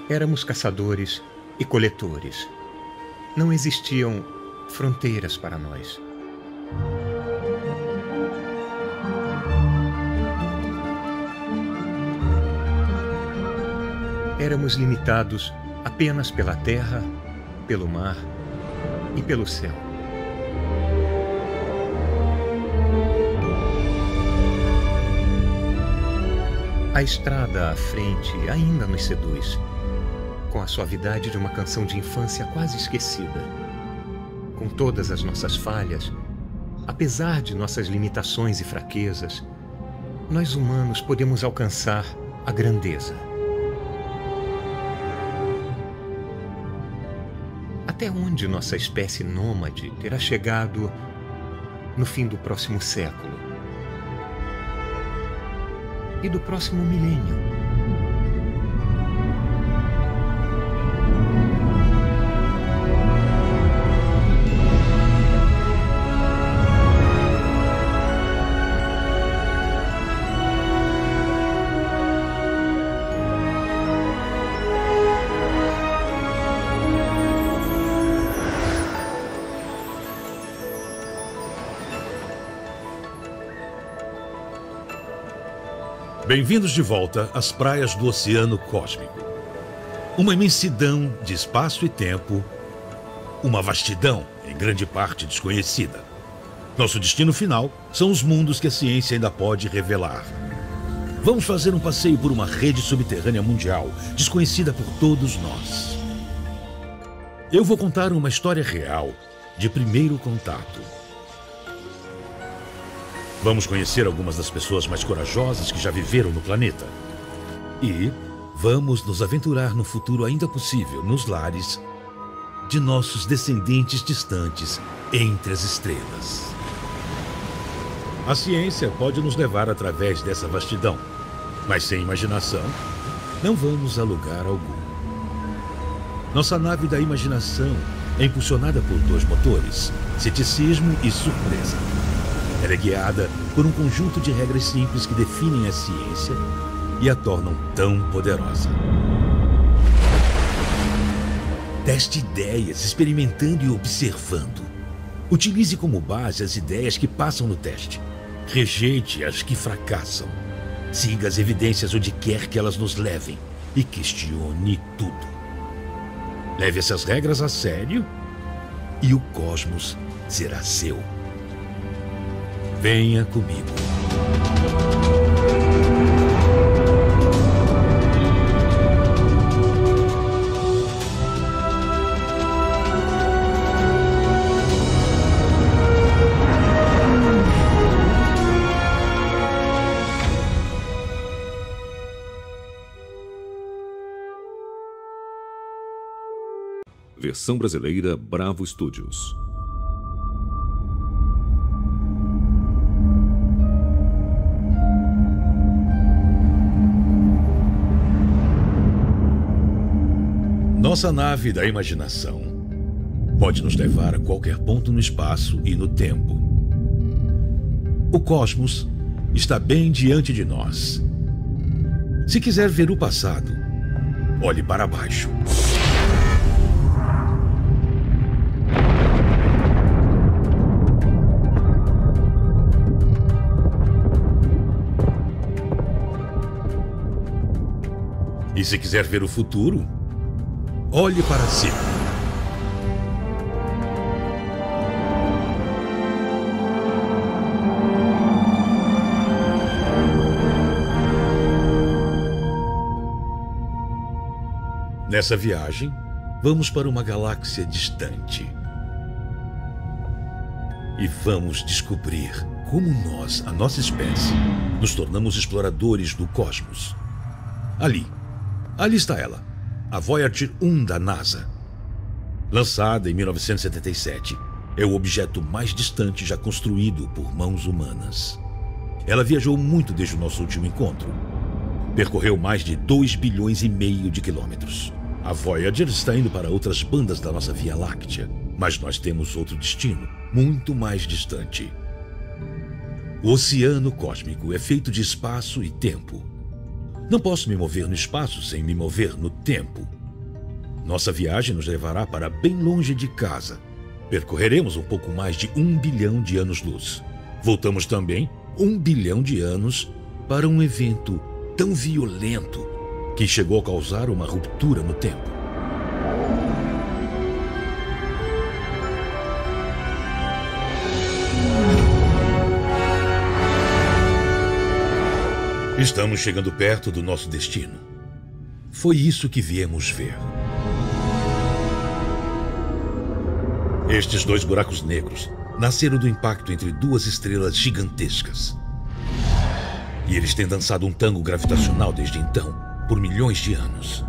Éramos caçadores e coletores. Não existiam fronteiras para nós. Éramos limitados apenas pela terra, pelo mar e pelo céu. A estrada à frente ainda nos seduz, com a suavidade de uma canção de infância quase esquecida. Com todas as nossas falhas, apesar de nossas limitações e fraquezas, nós humanos podemos alcançar a grandeza. Até onde nossa espécie nômade terá chegado no fim do próximo século e do próximo milênio? Bem-vindos de volta às praias do Oceano Cósmico. Uma imensidão de espaço e tempo, uma vastidão, em grande parte desconhecida. Nosso destino final são os mundos que a ciência ainda pode revelar. Vamos fazer um passeio por uma rede subterrânea mundial, desconhecida por todos nós. Eu vou contar uma história real, de primeiro contato. Vamos conhecer algumas das pessoas mais corajosas que já viveram no planeta. E vamos nos aventurar no futuro ainda possível, nos lares de nossos descendentes distantes entre as estrelas. A ciência pode nos levar através dessa vastidão, mas sem imaginação, não vamos a lugar algum. Nossa nave da imaginação é impulsionada por dois motores, ceticismo e surpresa. Ela é guiada por um conjunto de regras simples que definem a ciência e a tornam tão poderosa. Teste ideias, experimentando e observando. Utilize como base as ideias que passam no teste. Rejeite as que fracassam. Siga as evidências onde quer que elas nos levem e questione tudo. Leve essas regras a sério e o cosmos será seu. Venha comigo. Versão brasileira Bravo Studios. Nossa nave da imaginação pode nos levar a qualquer ponto no espaço e no tempo. O cosmos está bem diante de nós. Se quiser ver o passado, olhe para baixo. E se quiser ver o futuro, olhe para cima. Nessa viagem, vamos para uma galáxia distante. E vamos descobrir como nós, a nossa espécie, nos tornamos exploradores do cosmos. Ali está ela. A Voyager 1 da NASA. Lançada em 1977, é o objeto mais distante já construído por mãos humanas. Ela viajou muito desde o nosso último encontro. Percorreu mais de 2,5 bilhões de quilômetros. A Voyager está indo para outras bandas da nossa Via Láctea, mas nós temos outro destino, muito mais distante. O oceano cósmico é feito de espaço e tempo. Não posso me mover no espaço sem me mover no tempo. Nossa viagem nos levará para bem longe de casa. Percorreremos um pouco mais de 1 bilhão de anos-luz. Voltamos também 1 bilhão de anos para um evento tão violento que chegou a causar uma ruptura no tempo. Estamos chegando perto do nosso destino. Foi isso que viemos ver. Estes 2 buracos negros nasceram do impacto entre 2 estrelas gigantescas. E eles têm dançado um tango gravitacional desde então, por milhões de anos.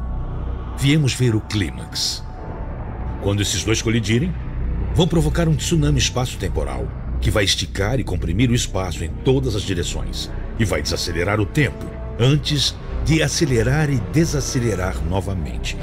Viemos ver o clímax. Quando esses 2 colidirem, vão provocar um tsunami espaço-temporal que vai esticar e comprimir o espaço em todas as direções e vai desacelerar o tempo antes de acelerar e desacelerar novamente.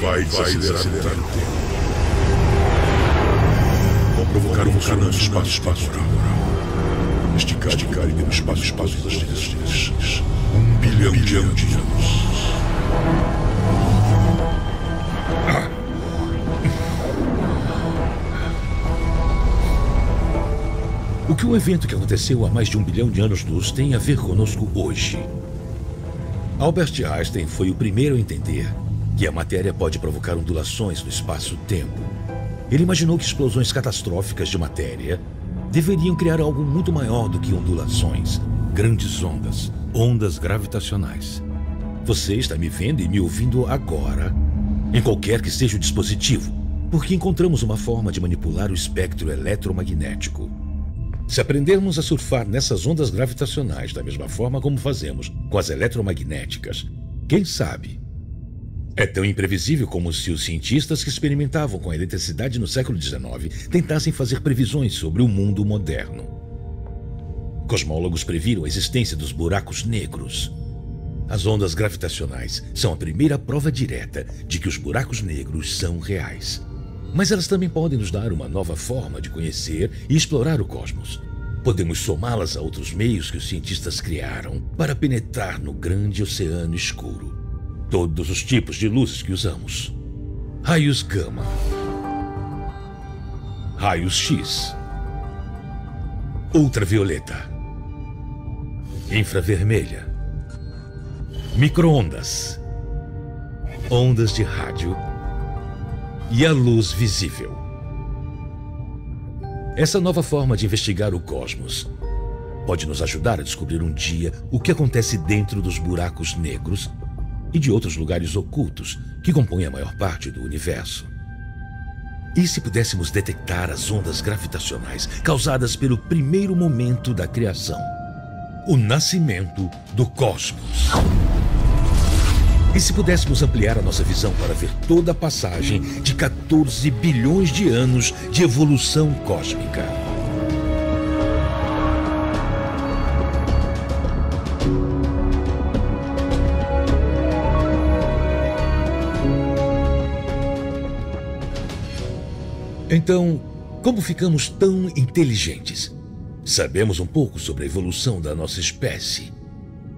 Vai desacelerar o tempo. Vão provocar um tsunami espaço-temporal. Esticar e ter espaço das direções. 1 bilhão de anos. O que um evento que aconteceu há mais de 1 bilhão de anos-luz tem a ver conosco hoje? Albert Einstein foi o primeiro a entender que a matéria pode provocar ondulações no espaço-tempo. Ele imaginou que explosões catastróficas de matéria deveriam criar algo muito maior do que ondulações, grandes ondas, ondas gravitacionais. Você está me vendo e me ouvindo agora, em qualquer que seja o dispositivo, porque encontramos uma forma de manipular o espectro eletromagnético. Se aprendermos a surfar nessas ondas gravitacionais da mesma forma como fazemos com as eletromagnéticas, quem sabe? É tão imprevisível como se os cientistas que experimentavam com a eletricidade no século XIX tentassem fazer previsões sobre o mundo moderno. Cosmólogos previram a existência dos buracos negros. As ondas gravitacionais são a primeira prova direta de que os buracos negros são reais. Mas elas também podem nos dar uma nova forma de conhecer e explorar o cosmos. Podemos somá-las a outros meios que os cientistas criaram para penetrar no grande oceano escuro. Todos os tipos de luzes que usamos. Raios gama. Raios X. Ultravioleta. Infravermelha. Micro-ondas. Ondas de rádio. E a luz visível. Essa nova forma de investigar o cosmos pode nos ajudar a descobrir um dia o que acontece dentro dos buracos negros e de outros lugares ocultos que compõem a maior parte do universo. E se pudéssemos detectar as ondas gravitacionais causadas pelo primeiro momento da criação, o nascimento do cosmos? E se pudéssemos ampliar a nossa visão para ver toda a passagem de 14 bilhões de anos de evolução cósmica? Então, como ficamos tão inteligentes? Sabemos um pouco sobre a evolução da nossa espécie.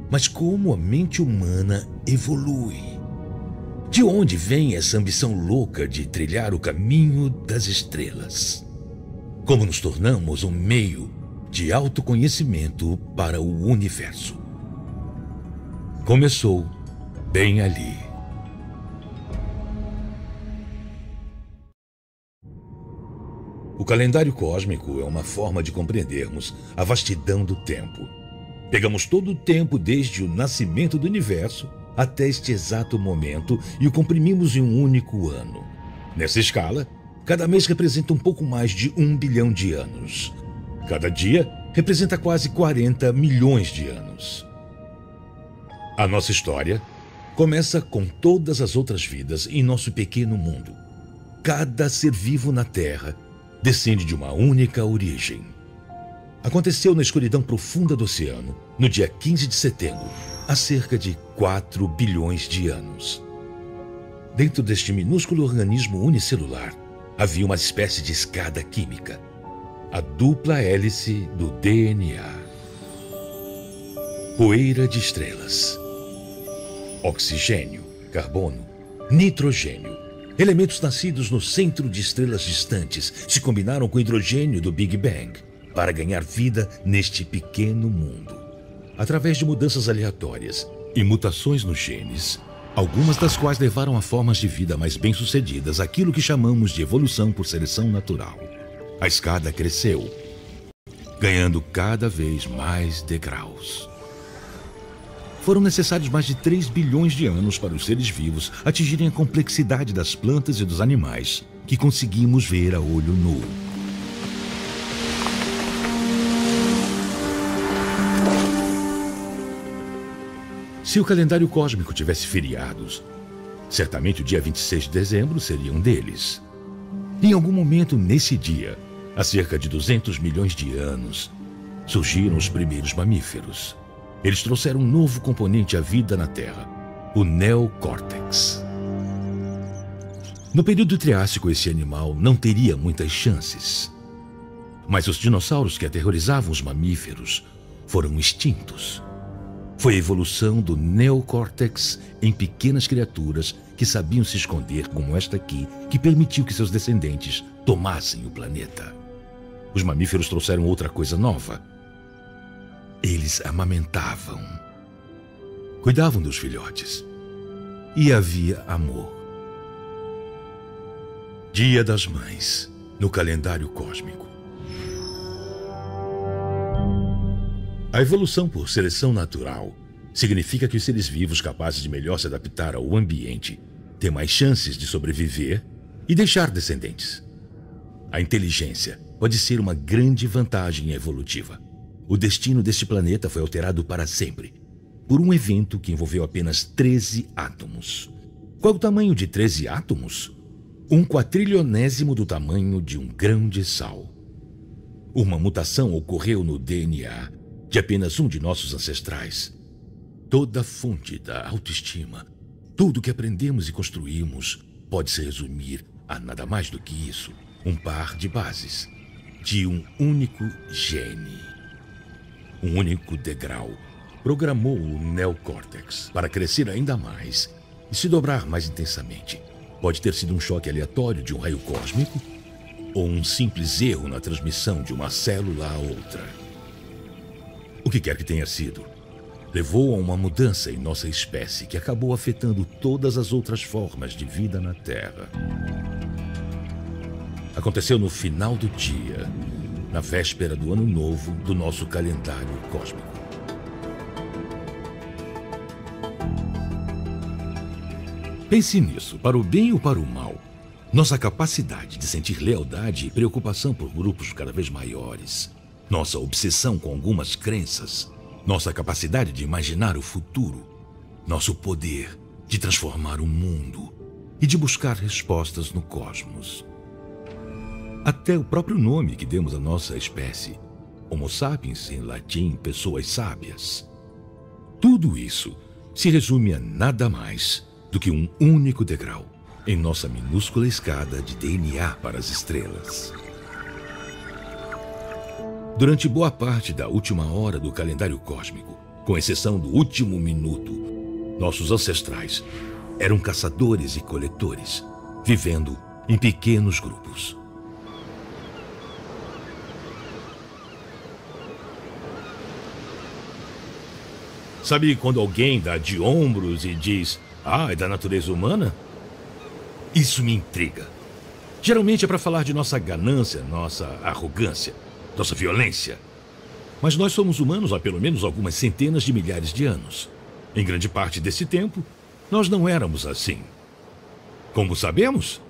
Mas como a mente humana evolui? De onde vem essa ambição louca de trilhar o caminho das estrelas? Como nos tornamos um meio de autoconhecimento para o universo? Começou bem ali. O calendário cósmico é uma forma de compreendermos a vastidão do tempo. Pegamos todo o tempo desde o nascimento do universo até este exato momento e o comprimimos em um único ano. Nessa escala, cada mês representa um pouco mais de 1 bilhão de anos. Cada dia representa quase 40 milhões de anos. A nossa história começa com todas as outras vidas em nosso pequeno mundo. Cada ser vivo na Terra descende de uma única origem. Aconteceu na escuridão profunda do oceano, no dia 15 de setembro, há cerca de 4 bilhões de anos. Dentro deste minúsculo organismo unicelular, havia uma espécie de escada química, a dupla hélice do DNA. Poeira de estrelas. Oxigênio, carbono, nitrogênio. Elementos nascidos no centro de estrelas distantes se combinaram com o hidrogênio do Big Bang para ganhar vida neste pequeno mundo. Através de mudanças aleatórias e mutações nos genes, algumas das quais levaram a formas de vida mais bem-sucedidas, aquilo que chamamos de evolução por seleção natural. A escada cresceu, ganhando cada vez mais degraus. Foram necessários mais de 3 bilhões de anos para os seres vivos atingirem a complexidade das plantas e dos animais que conseguimos ver a olho nu. Se o calendário cósmico tivesse feriados, certamente o dia 26 de dezembro seria um deles. Em algum momento nesse dia, há cerca de 200 milhões de anos, surgiram os primeiros mamíferos. Eles trouxeram um novo componente à vida na Terra, o neocórtex. No período Triássico, esse animal não teria muitas chances. Mas os dinossauros que aterrorizavam os mamíferos foram extintos. Foi a evolução do neocórtex em pequenas criaturas que sabiam se esconder, como esta aqui, que permitiu que seus descendentes tomassem o planeta. Os mamíferos trouxeram outra coisa nova. Eles amamentavam, cuidavam dos filhotes, e havia amor. Dia das Mães, no calendário cósmico. A evolução por seleção natural significa que os seres vivos capazes de melhor se adaptar ao ambiente têm mais chances de sobreviver e deixar descendentes. A inteligência pode ser uma grande vantagem evolutiva. O destino deste planeta foi alterado para sempre, por um evento que envolveu apenas 13 átomos. Qual o tamanho de 13 átomos? 1/400º do tamanho de um grão de sal. Uma mutação ocorreu no DNA de apenas um de nossos ancestrais. Toda a fonte da autoestima, tudo o que aprendemos e construímos, pode se resumir a nada mais do que isso: um par de bases, de um único gene. Um único degrau programou o neocórtex para crescer ainda mais e se dobrar mais intensamente. Pode ter sido um choque aleatório de um raio cósmico ou um simples erro na transmissão de uma célula a outra. O que quer que tenha sido, levou a uma mudança em nossa espécie que acabou afetando todas as outras formas de vida na Terra. Aconteceu no final do dia, na véspera do ano novo do nosso calendário cósmico. Pense nisso, para o bem ou para o mal. Nossa capacidade de sentir lealdade e preocupação por grupos cada vez maiores, nossa obsessão com algumas crenças, nossa capacidade de imaginar o futuro, nosso poder de transformar o mundo e de buscar respostas no cosmos. Até o próprio nome que demos à nossa espécie, Homo sapiens, em latim, pessoas sábias. Tudo isso se resume a nada mais do que um único degrau em nossa minúscula escada de DNA para as estrelas. Durante boa parte da última hora do calendário cósmico, com exceção do último minuto, nossos ancestrais eram caçadores e coletores, vivendo em pequenos grupos. Sabe quando alguém dá de ombros e diz: "Ah, é da natureza humana"? Isso me intriga. Geralmente é para falar de nossa ganância, nossa arrogância, nossa violência. Mas nós somos humanos há pelo menos algumas centenas de milhares de anos. Em grande parte desse tempo, nós não éramos assim. Como sabemos?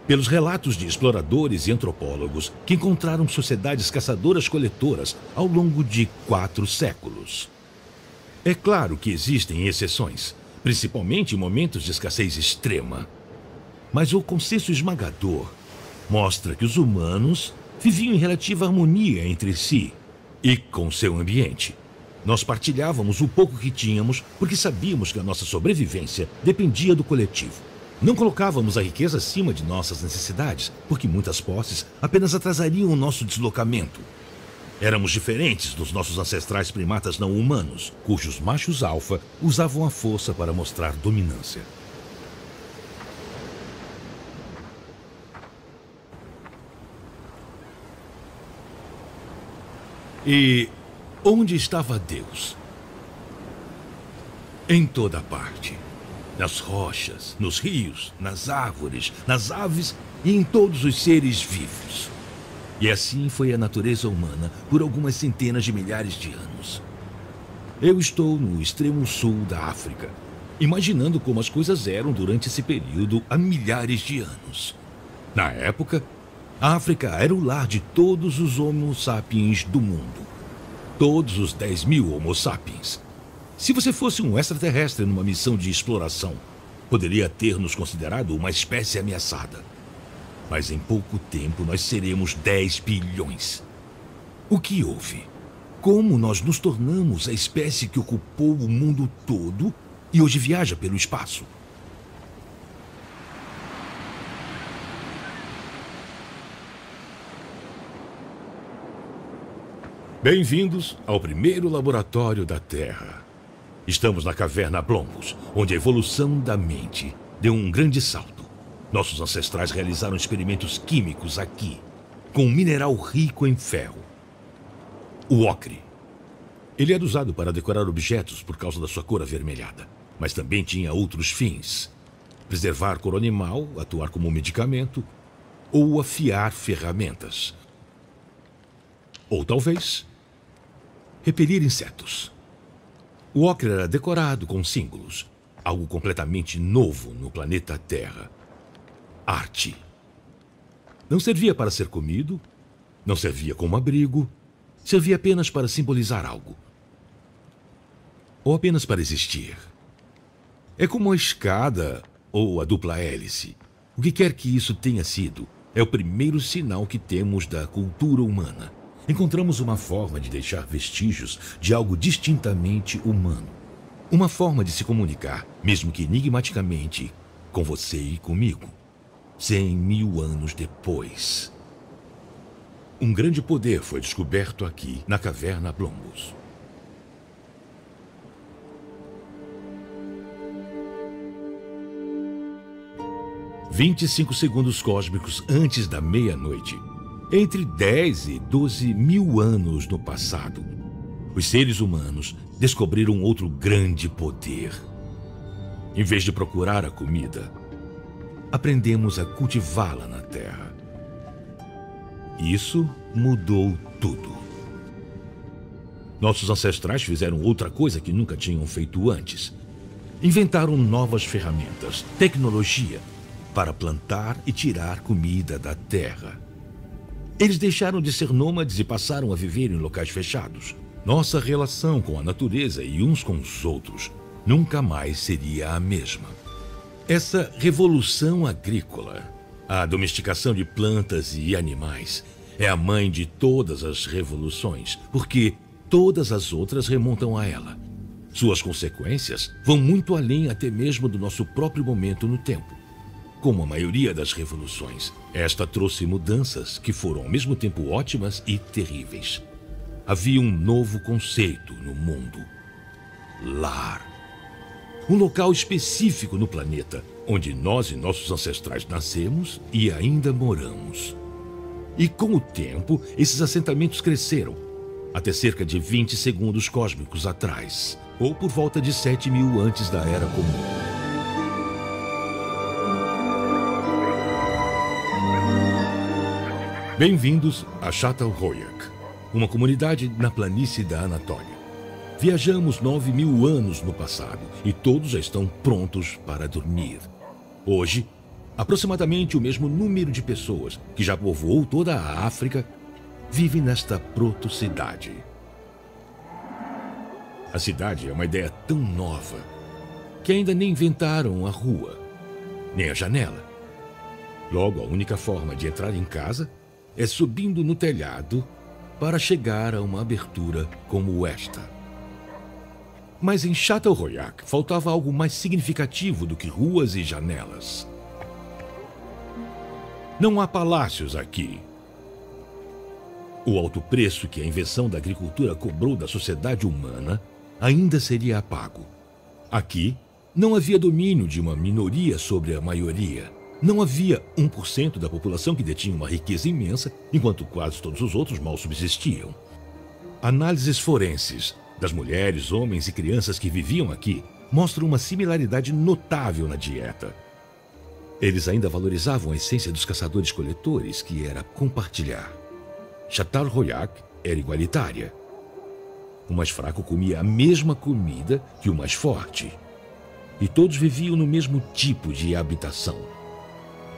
Pelos relatos de exploradores e antropólogos que encontraram sociedades caçadoras-coletoras ao longo de 4 séculos. É claro que existem exceções, principalmente em momentos de escassez extrema. Mas o consenso esmagador mostra que os humanos viviam em relativa harmonia entre si e com seu ambiente. Nós partilhávamos o pouco que tínhamos porque sabíamos que a nossa sobrevivência dependia do coletivo. Não colocávamos a riqueza acima de nossas necessidades, porque muitas posses apenas atrasariam o nosso deslocamento. Éramos diferentes dos nossos ancestrais primatas não humanos, cujos machos alfa usavam a força para mostrar dominância. E onde estava Deus? Em toda parte. Nas rochas, nos rios, nas árvores, nas aves e em todos os seres vivos. E assim foi a natureza humana por algumas centenas de milhares de anos. Eu estou no extremo sul da África, imaginando como as coisas eram durante esse período há milhares de anos. Na época, a África era o lar de todos os Homo sapiens do mundo. Todos os 10.000 Homo sapiens. Se você fosse um extraterrestre numa missão de exploração, poderia ter nos considerado uma espécie ameaçada. Mas em pouco tempo nós seremos 10 bilhões. O que houve? Como nós nos tornamos a espécie que ocupou o mundo todo e hoje viaja pelo espaço? Bem-vindos ao primeiro laboratório da Terra. Estamos na caverna Blombos, onde a evolução da mente deu um grande salto. Nossos ancestrais realizaram experimentos químicos aqui, com um mineral rico em ferro. O ocre. Ele era usado para decorar objetos por causa da sua cor avermelhada, mas também tinha outros fins. Preservar couro animal, atuar como medicamento ou afiar ferramentas. Ou talvez repelir insetos. O ocre era decorado com símbolos, algo completamente novo no planeta Terra. Arte. Não servia para ser comido, não servia como abrigo, servia apenas para simbolizar algo. Ou apenas para existir. É como a escada ou a dupla hélice. O que quer que isso tenha sido, é o primeiro sinal que temos da cultura humana. Encontramos uma forma de deixar vestígios de algo distintamente humano. Uma forma de se comunicar, mesmo que enigmaticamente, com você e comigo. 100.000 anos depois. Um grande poder foi descoberto aqui, na caverna Blombos. "25 segundos cósmicos antes da meia-noite. Entre 10 e 12.000 anos no passado, os seres humanos descobriram outro grande poder. Em vez de procurar a comida, aprendemos a cultivá-la na Terra. Isso mudou tudo. Nossos ancestrais fizeram outra coisa que nunca tinham feito antes. Inventaram novas ferramentas, tecnologia, para plantar e tirar comida da terra. Eles deixaram de ser nômades e passaram a viver em locais fechados. Nossa relação com a natureza e uns com os outros nunca mais seria a mesma. Essa revolução agrícola, a domesticação de plantas e animais, é a mãe de todas as revoluções, porque todas as outras remontam a ela. Suas consequências vão muito além até mesmo do nosso próprio momento no tempo. Como a maioria das revoluções, esta trouxe mudanças que foram ao mesmo tempo ótimas e terríveis. Havia um novo conceito no mundo: lar. Um local específico no planeta, onde nós e nossos ancestrais nascemos e ainda moramos. E com o tempo, esses assentamentos cresceram, até cerca de 20 segundos cósmicos atrás, ou por volta de 7.000 antes da Era Comum. Bem-vindos a Çatalhöyük, uma comunidade na planície da Anatólia. Viajamos 9.000 anos no passado e todos já estão prontos para dormir. Hoje, aproximadamente o mesmo número de pessoas que já povoou toda a África vive nesta proto-cidade. A cidade é uma ideia tão nova que ainda nem inventaram a rua, nem a janela. Logo, a única forma de entrar em casa é subindo no telhado para chegar a uma abertura como esta. Mas em Château-Royac faltava algo mais significativo do que ruas e janelas. Não há palácios aqui. O alto preço que a invenção da agricultura cobrou da sociedade humana ainda seria pago. Aqui, não havia domínio de uma minoria sobre a maioria. Não havia 1% da população que detinha uma riqueza imensa, enquanto quase todos os outros mal subsistiam. Análises forenses das mulheres, homens e crianças que viviam aqui mostram uma similaridade notável na dieta. Eles ainda valorizavam a essência dos caçadores-coletores, que era compartilhar. Château-Royac era igualitária. O mais fraco comia a mesma comida que o mais forte. E todos viviam no mesmo tipo de habitação.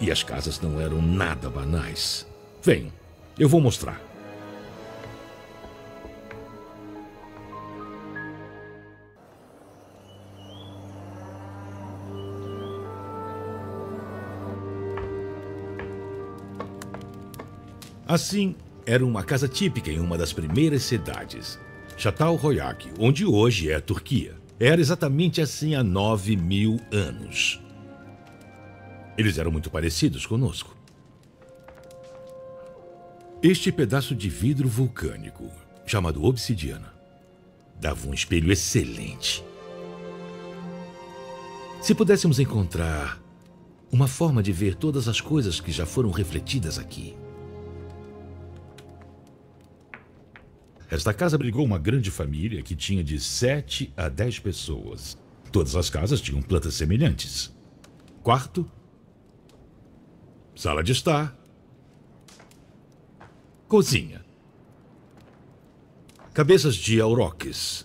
E as casas não eram nada banais. Venham, eu vou mostrar. Assim, era uma casa típica em uma das primeiras cidades, Château-Royac, onde hoje é a Turquia. Era exatamente assim há 9.000 anos. Eles eram muito parecidos conosco. Este pedaço de vidro vulcânico, chamado obsidiana, dava um espelho excelente. Se pudéssemos encontrar uma forma de ver todas as coisas que já foram refletidas aqui. Esta casa abrigou uma grande família que tinha de 7 a 10 pessoas. Todas as casas tinham plantas semelhantes. Quarto, sala de estar, cozinha. Cabeças de auroques.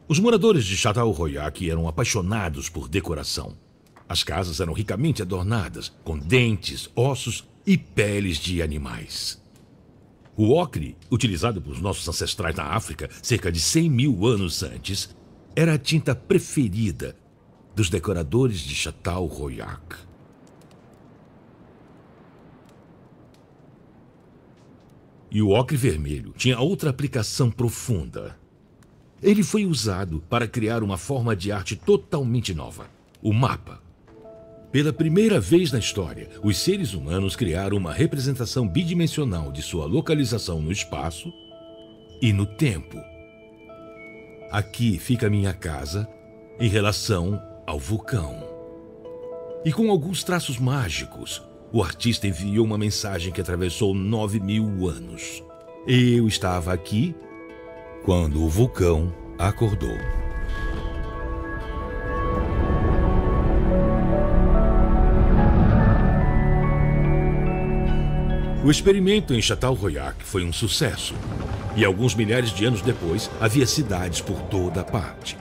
Os moradores de Château-Royac eram apaixonados por decoração. As casas eram ricamente adornadas, com dentes, ossos e peles de animais. O ocre, utilizado pelos nossos ancestrais na África cerca de 100.000 anos antes, era a tinta preferida dos decoradores de Château-Royac. E o ocre vermelho tinha outra aplicação profunda. Ele foi usado para criar uma forma de arte totalmente nova, o mapa. Pela primeira vez na história, os seres humanos criaram uma representação bidimensional de sua localização no espaço e no tempo. Aqui fica minha casa em relação ao vulcão. E com alguns traços mágicos, o artista enviou uma mensagem que atravessou 9.000 anos. Eu estava aqui quando o vulcão acordou. O experimento em Château-Royac foi um sucesso. E alguns milhares de anos depois, havia cidades por toda parte.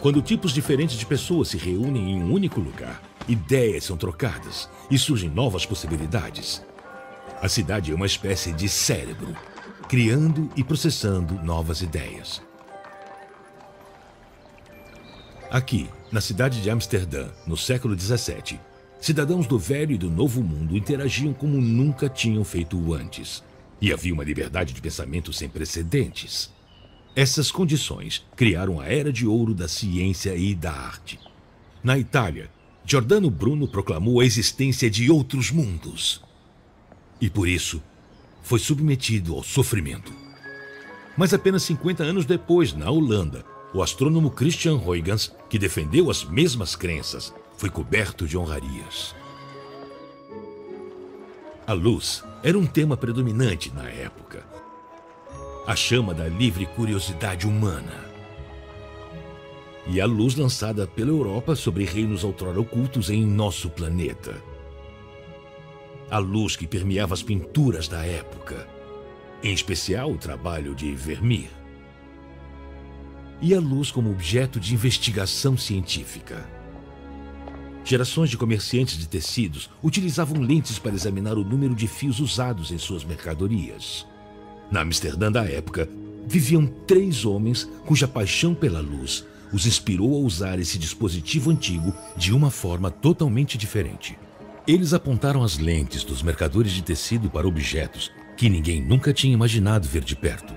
Quando tipos diferentes de pessoas se reúnem em um único lugar, ideias são trocadas e surgem novas possibilidades. A cidade é uma espécie de cérebro, criando e processando novas ideias. Aqui, na cidade de Amsterdã, no século XVII, cidadãos do Velho e do Novo Mundo interagiam como nunca tinham feito antes. E havia uma liberdade de pensamento sem precedentes. Essas condições criaram a Era de Ouro da ciência e da arte. Na Itália, Giordano Bruno proclamou a existência de outros mundos. E por isso, foi submetido ao sofrimento. Mas apenas 50 anos depois, na Holanda, o astrônomo Christian Huygens, que defendeu as mesmas crenças, foi coberto de honrarias. A luz era um tema predominante na época. A chama da livre curiosidade humana. E a luz lançada pela Europa sobre reinos outrora ocultos em nosso planeta. A luz que permeava as pinturas da época, em especial o trabalho de Vermeer. e a luz como objeto de investigação científica. Gerações de comerciantes de tecidos utilizavam lentes para examinar o número de fios usados em suas mercadorias. Na Amsterdã da época, viviam 3 homens cuja paixão pela luz os inspirou a usar esse dispositivo antigo de uma forma totalmente diferente. Eles apontaram as lentes dos mercadores de tecido para objetos que ninguém nunca tinha imaginado ver de perto.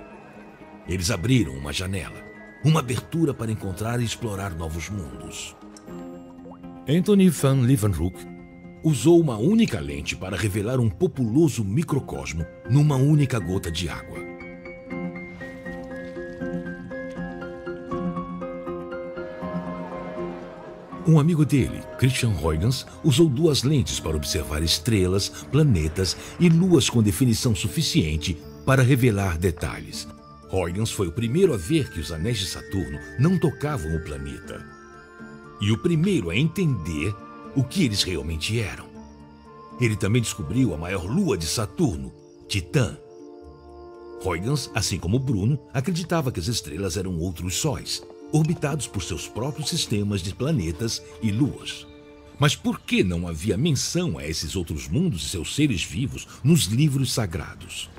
Eles abriram uma janela, uma abertura para encontrar e explorar novos mundos. Anthony van Leeuwenhoek usou uma única lente para revelar um populoso microcosmo numa única gota de água. Um amigo dele, Christian Huygens, usou 2 lentes para observar estrelas, planetas e luas com definição suficiente para revelar detalhes. Huygens foi o primeiro a ver que os anéis de Saturno não tocavam o planeta. E o primeiro a entender o que eles realmente eram. Ele também descobriu a maior lua de Saturno, Titã. Huygens, assim como Bruno, acreditava que as estrelas eram outros sóis, orbitados por seus próprios sistemas de planetas e luas. Mas por que não havia menção a esses outros mundos e seus seres vivos nos livros sagrados?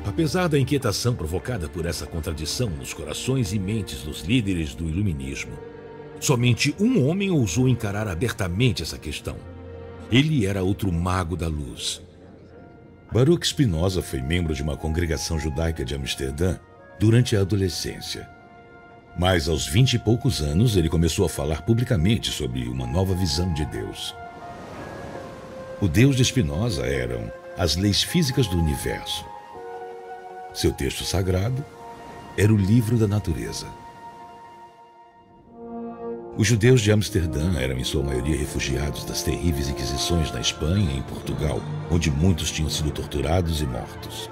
Apesar da inquietação provocada por essa contradição nos corações e mentes dos líderes do iluminismo, somente um homem ousou encarar abertamente essa questão. Ele era outro mago da luz. Baruch Spinoza foi membro de uma congregação judaica de Amsterdã durante a adolescência. Mas aos 20 e poucos anos, ele começou a falar publicamente sobre uma nova visão de Deus. O Deus de Spinoza eram as leis físicas do universo. Seu texto sagrado era o livro da natureza. Os judeus de Amsterdã eram em sua maioria refugiados das terríveis inquisições na Espanha e em Portugal, onde muitos tinham sido torturados e mortos.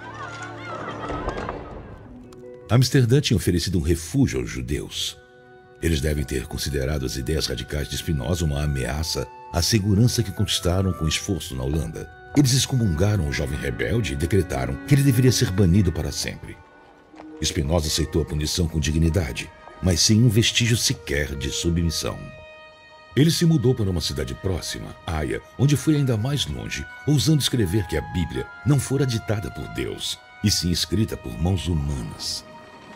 Amsterdã tinha oferecido um refúgio aos judeus. Eles devem ter considerado as ideias radicais de Spinoza uma ameaça à segurança que conquistaram com esforço na Holanda. Eles excomungaram o jovem rebelde e decretaram que ele deveria ser banido para sempre. Spinoza aceitou a punição com dignidade, mas sem um vestígio sequer de submissão. Ele se mudou para uma cidade próxima, Haia, onde foi ainda mais longe, ousando escrever que a Bíblia não fora ditada por Deus, e sim escrita por mãos humanas.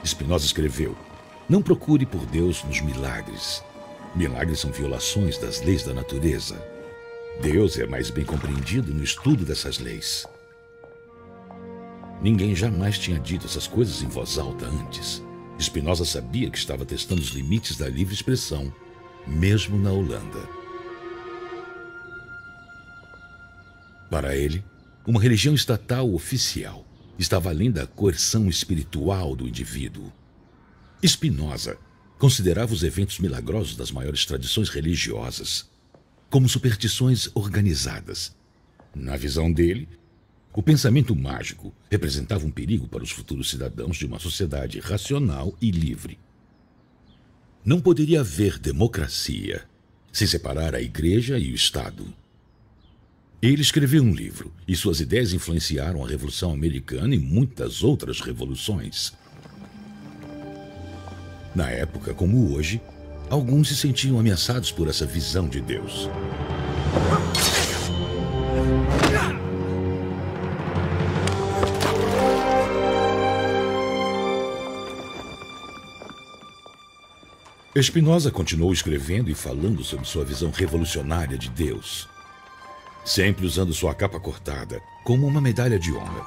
Spinoza escreveu: "Não procure por Deus nos milagres. Milagres são violações das leis da natureza. Deus é mais bem compreendido no estudo dessas leis." Ninguém jamais tinha dito essas coisas em voz alta antes. Spinoza sabia que estava testando os limites da livre expressão, mesmo na Holanda. Para ele, uma religião estatal oficial estava além da coerção espiritual do indivíduo. Spinoza considerava os eventos milagrosos das maiores tradições religiosas como superstições organizadas. Na visão dele, o pensamento mágico representava um perigo para os futuros cidadãos de uma sociedade racional e livre. Não poderia haver democracia sem separar a Igreja e o Estado. Ele escreveu um livro e suas ideias influenciaram a Revolução Americana e muitas outras revoluções. Na época, como hoje, alguns se sentiam ameaçados por essa visão de Deus. Spinoza continuou escrevendo e falando sobre sua visão revolucionária de Deus, sempre usando sua capa cortada como uma medalha de honra.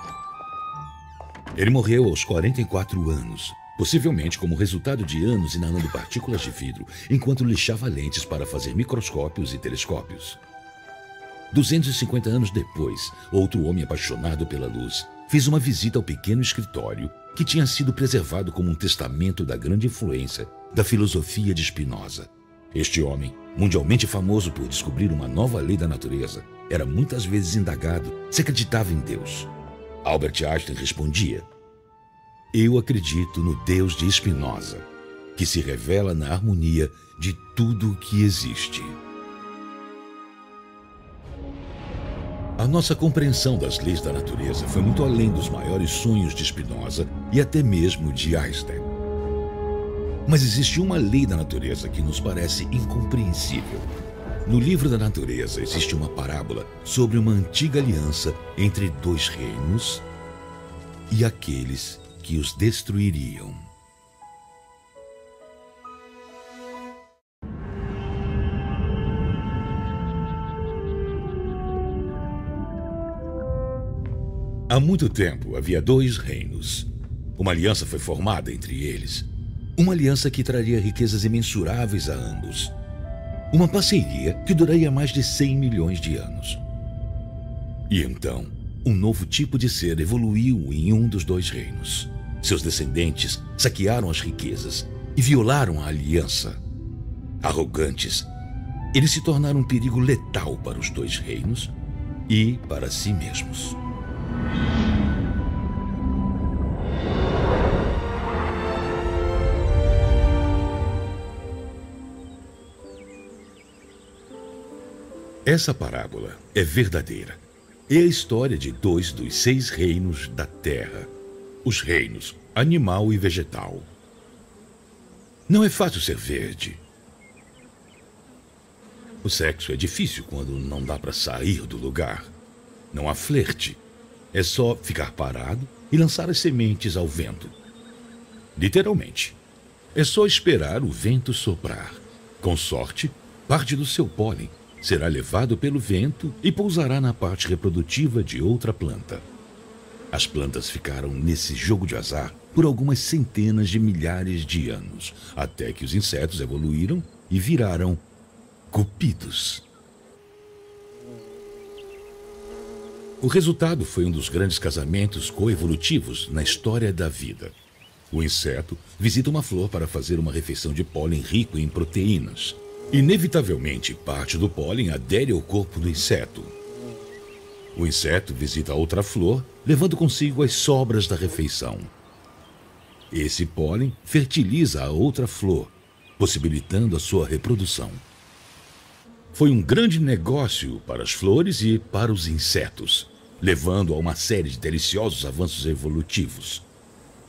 Ele morreu aos 44 anos, possivelmente como resultado de anos inalando partículas de vidro, enquanto lixava lentes para fazer microscópios e telescópios. 250 anos depois, outro homem apaixonado pela luz fez uma visita ao pequeno escritório que tinha sido preservado como um testamento da grande influência da filosofia de Spinoza. Este homem, mundialmente famoso por descobrir uma nova lei da natureza, era muitas vezes indagado se acreditava em Deus. Albert Einstein respondia: "Eu acredito no Deus de Spinoza, que se revela na harmonia de tudo o que existe." A nossa compreensão das leis da natureza foi muito além dos maiores sonhos de Spinoza e até mesmo de Einstein. Mas existe uma lei da natureza que nos parece incompreensível. No livro da natureza existe uma parábola sobre uma antiga aliança entre dois reinos e aqueles que os destruiriam. Há muito tempo havia dois reinos. Uma aliança foi formada entre eles. Uma aliança que traria riquezas imensuráveis a ambos. Uma parceria que duraria mais de 100 milhões de anos. E então, um novo tipo de ser evoluiu em um dos dois reinos. Seus descendentes saquearam as riquezas e violaram a aliança. Arrogantes, eles se tornaram um perigo letal para os dois reinos e para si mesmos. Essa parábola é verdadeira. É a história de dois dos 6 reinos da Terra. Os reinos animal e vegetal. Não é fácil ser verde. O sexo é difícil quando não dá para sair do lugar. Não há flerte. É só ficar parado e lançar as sementes ao vento. Literalmente. É só esperar o vento soprar. Com sorte, parte do seu pólen será levado pelo vento e pousará na parte reprodutiva de outra planta. As plantas ficaram nesse jogo de azar por algumas centenas de milhares de anos, até que os insetos evoluíram e viraram cupidos. O resultado foi um dos grandes casamentos coevolutivos na história da vida. O inseto visita uma flor para fazer uma refeição de pólen rico em proteínas. Inevitavelmente, parte do pólen adere ao corpo do inseto. O inseto visita outra flor, levando consigo as sobras da refeição. Esse pólen fertiliza a outra flor, possibilitando a sua reprodução. Foi um grande negócio para as flores e para os insetos, levando a uma série de deliciosos avanços evolutivos.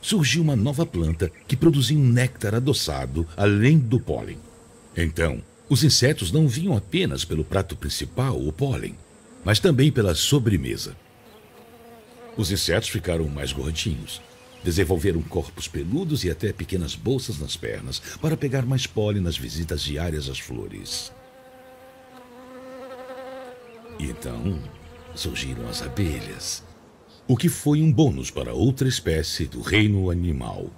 Surgiu uma nova planta que produzia um néctar adoçado além do pólen. Então, os insetos não vinham apenas pelo prato principal, o pólen, mas também pela sobremesa. Os insetos ficaram mais gordinhos, desenvolveram corpos peludos e até pequenas bolsas nas pernas para pegar mais pólen nas visitas diárias às flores. E então, surgiram as abelhas, o que foi um bônus para outra espécie do reino animal.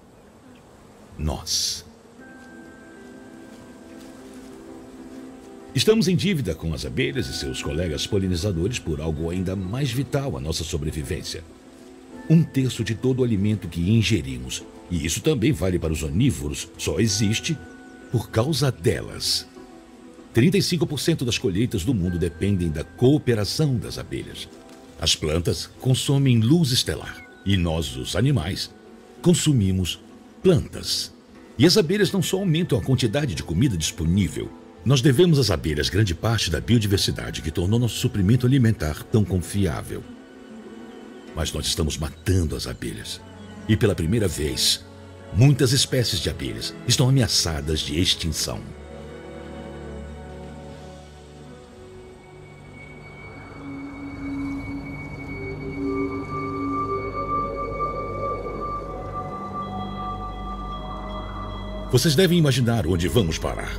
Nós. Estamos em dívida com as abelhas e seus colegas polinizadores por algo ainda mais vital à nossa sobrevivência. 1/3 de todo o alimento que ingerimos, e isso também vale para os onívoros, só existe por causa delas. 35% das colheitas do mundo dependem da cooperação das abelhas. As plantas consomem luz estelar, e nós, os animais, consumimos plantas. E as abelhas não só aumentam a quantidade de comida disponível. Nós devemos às abelhas grande parte da biodiversidade que tornou nosso suprimento alimentar tão confiável. Mas nós estamos matando as abelhas. E pela primeira vez, muitas espécies de abelhas estão ameaçadas de extinção. Vocês devem imaginar onde vamos parar.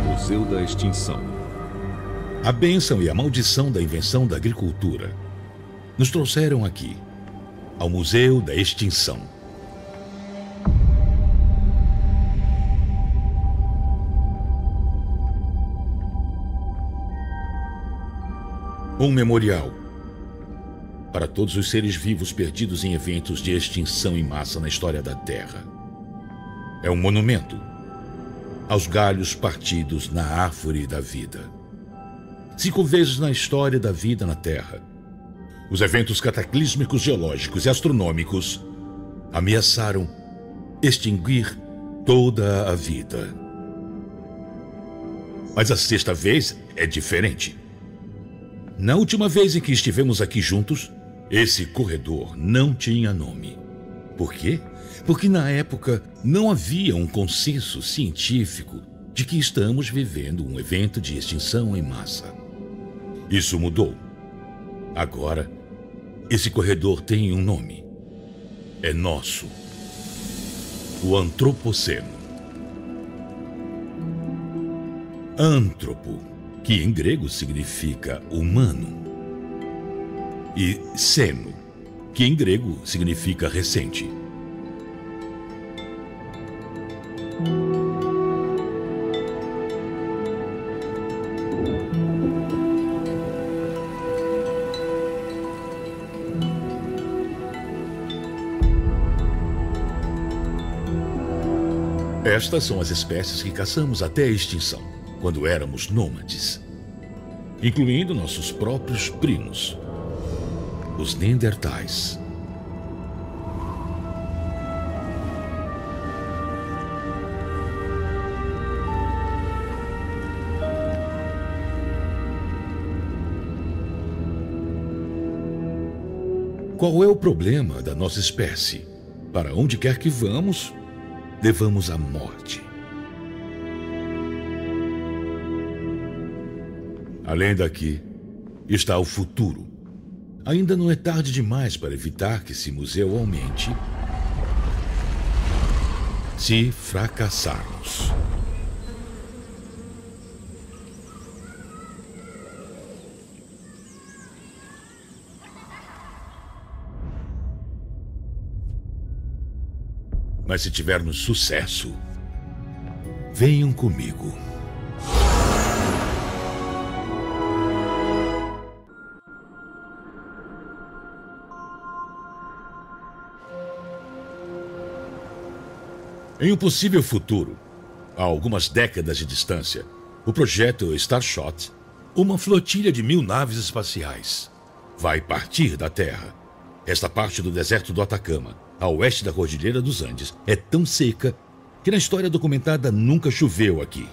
Museu da Extinção. A bênção e a maldição da invenção da agricultura nos trouxeram aqui, ao Museu da Extinção. Um memorial para todos os seres vivos perdidos em eventos de extinção em massa na história da Terra. É um monumento aos galhos partidos na árvore da vida. 5 vezes na história da vida na Terra, os eventos cataclísmicos geológicos e astronômicos ameaçaram extinguir toda a vida. Mas a sexta vez é diferente. Na última vez em que estivemos aqui juntos, esse corredor não tinha nome. Por quê? Porque na época não havia um consenso científico de que estamos vivendo um evento de extinção em massa. Isso mudou. Agora, esse corredor tem um nome. É nosso. O Antropoceno. Antropo, que em grego significa humano, e seno, que em grego significa recente. Estas são as espécies que caçamos até a extinção, quando éramos nômades, incluindo nossos próprios primos, os Neandertais. Qual é o problema da nossa espécie? Para onde quer que vamos, levamos a morte. Além daqui, está o futuro. Ainda não é tarde demais para evitar que esse museu aumente se fracassarmos. Mas se tivermos sucesso, venham comigo. Em um possível futuro, a algumas décadas de distância, o projeto Starshot, uma flotilha de 1000 naves espaciais, vai partir da Terra. Esta parte do deserto do Atacama, a oeste da Cordilheira dos Andes, é tão seca que na história documentada nunca choveu aqui.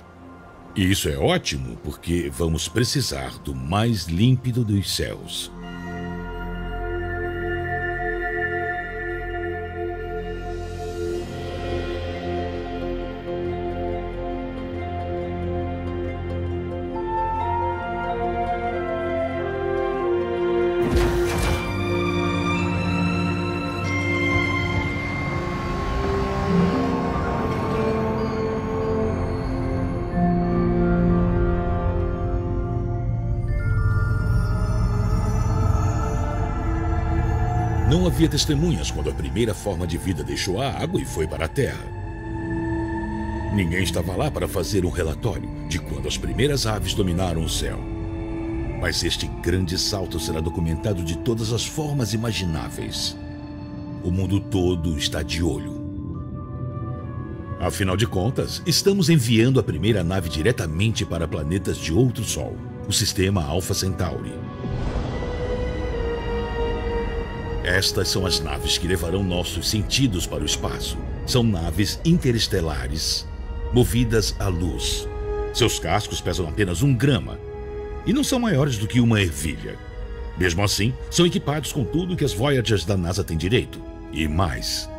E isso é ótimo porque vamos precisar do mais límpido dos céus. Não havia testemunhas quando a primeira forma de vida deixou a água e foi para a Terra. Ninguém estava lá para fazer um relatório de quando as primeiras aves dominaram o céu. Mas este grande salto será documentado de todas as formas imagináveis. O mundo todo está de olho. Afinal de contas, estamos enviando a primeira nave diretamente para planetas de outro Sol, o sistema Alpha Centauri. Estas são as naves que levarão nossos sentidos para o espaço. São naves interestelares, movidas à luz. Seus cascos pesam apenas 1 grama e não são maiores do que uma ervilha. Mesmo assim, são equipados com tudo que as Voyagers da NASA têm direito, e mais.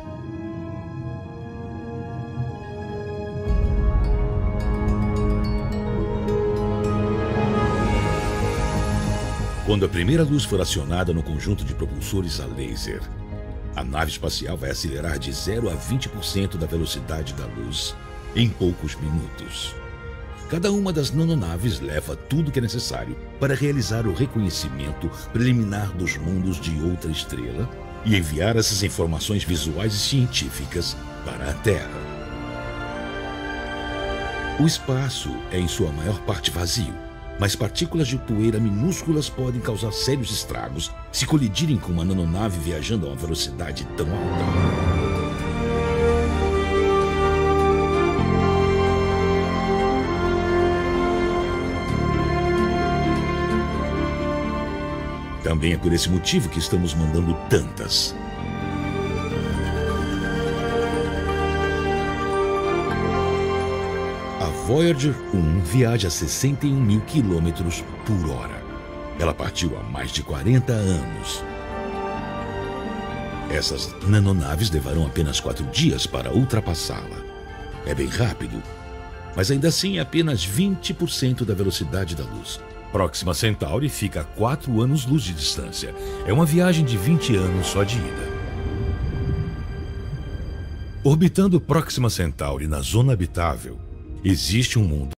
Quando a primeira luz for acionada no conjunto de propulsores a laser, a nave espacial vai acelerar de 0 a 20% da velocidade da luz em poucos minutos. Cada uma das nanonaves leva tudo que é necessário para realizar o reconhecimento preliminar dos mundos de outra estrela e enviar essas informações visuais e científicas para a Terra. O espaço é em sua maior parte vazio, mas partículas de poeira minúsculas podem causar sérios estragos se colidirem com uma nanonave viajando a uma velocidade tão alta. Também é por esse motivo que estamos mandando tantas. Voyager 1 viaja a 61 mil quilômetros por hora. Ela partiu há mais de 40 anos. Essas nanonaves levarão apenas 4 dias para ultrapassá-la. É bem rápido, mas ainda assim é apenas 20% da velocidade da luz. Próxima Centauri fica a 4 anos-luz de distância. É uma viagem de 20 anos só de ida. Orbitando Próxima Centauri na zona habitável, existe um mundo